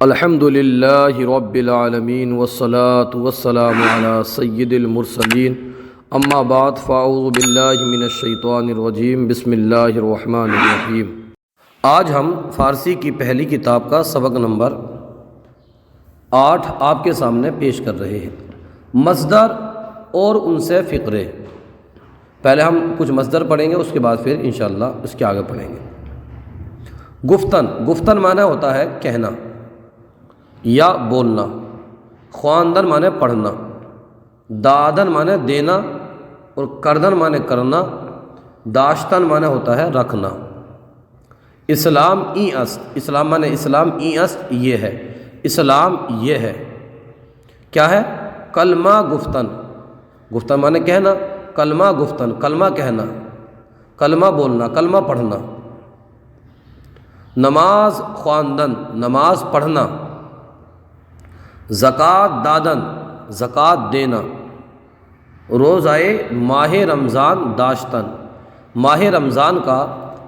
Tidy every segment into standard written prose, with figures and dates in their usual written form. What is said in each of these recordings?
الحمد للہ رب العالمین والصلاة والسلام علی سید المرسلین اما بعد فاعوذ باللہ من الشیطان الرجیم بسم اللہ الرحمن الرحیم۔ آج ہم فارسی کی پہلی کتاب کا سبق نمبر 8 آپ کے سامنے پیش کر رہے ہیں۔ مصدر اور ان سے فقرے۔ پہلے ہم کچھ مصدر پڑھیں گے، اس کے بعد پھر انشاءاللہ اس کے آگے پڑھیں گے۔ گفتن معنی ہوتا ہے کہنا یا بولنا، خواندن معنی پڑھنا، دادن معنی دینا اور کردن معنی کرنا، داشتن معنی ہوتا ہے رکھنا۔ اسلام ای است، اسلام معنی اسلام ای است یہ ہے، اسلام یہ ہے۔ کیا ہے؟ کلمہ گفتن، گفتن معنی کہنا، کلمہ گفتن کلمہ کہنا، کلمہ بولنا، کلمہ پڑھنا۔ نماز خواندن، نماز پڑھنا۔ زکوٰۃ دادن، زکوٰۃ دینا۔ روزہ ماہ رمضان داشتن، ماہ رمضان کا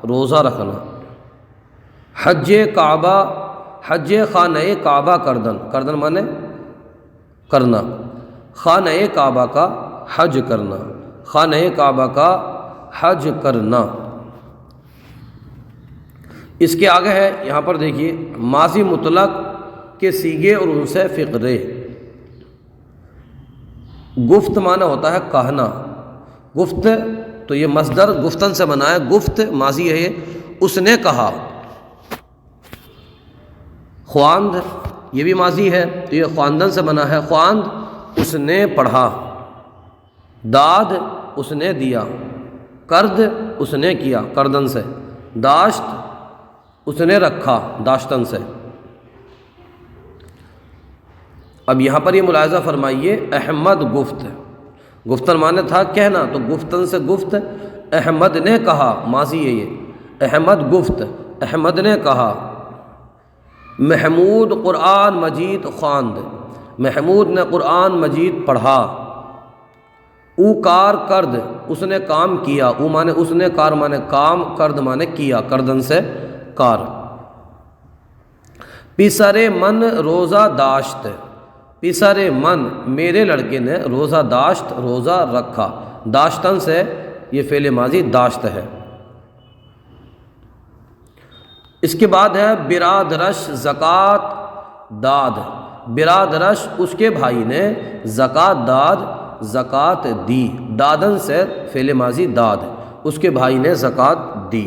روزہ رکھنا۔ حج کعبہ، حج خانہ کعبہ کردن، کردن معنی کرنا، خانہ کعبہ کا حج کرنا، خانہ کعبہ کا حج کرنا۔ اس کے آگے ہے، یہاں پر دیکھیے، ماضی مطلق کے صیغے اور ان سے فقرے۔ گفت معنی ہوتا ہے کہنا، گفت تو یہ مصدر گفتن سے بنا ہے، گفت ماضی ہے، اس نے کہا۔ خواند یہ بھی ماضی ہے تو یہ خواندن سے بنا ہے، خواند اس نے پڑھا۔ داد اس نے دیا، کرد اس نے کیا، کردن سے۔ داشت اس نے رکھا، داشتن سے۔ اب یہاں پر یہ ملاحظہ فرمائیے، احمد گفت، گفتن معنی تھا کہنا تو گفتن سے گفت، احمد نے کہا، ماضی ہے یہ، احمد گفت، احمد نے کہا۔ محمود قرآن مجید خواند، محمود نے قرآن مجید پڑھا۔ او کار کرد، اس نے کام کیا، او معنی اس نے، کار معنی کام، کرد معنی کیا، کردن سے کار۔ پسر من روزہ داشت، پسر من میرے لڑکے نے روزہ داشت، روزہ رکھا۔ داشتن سے یہ فعل ماضی داشت ہے۔ اس کے بعد ہے برادرش زکوٰۃ داد، برادرش اس کے بھائی نے زکوٰۃ داد، زکوٰۃ دی۔ دادن سے فعل ماضی داد، اس کے بھائی نے زکوٰۃ دی۔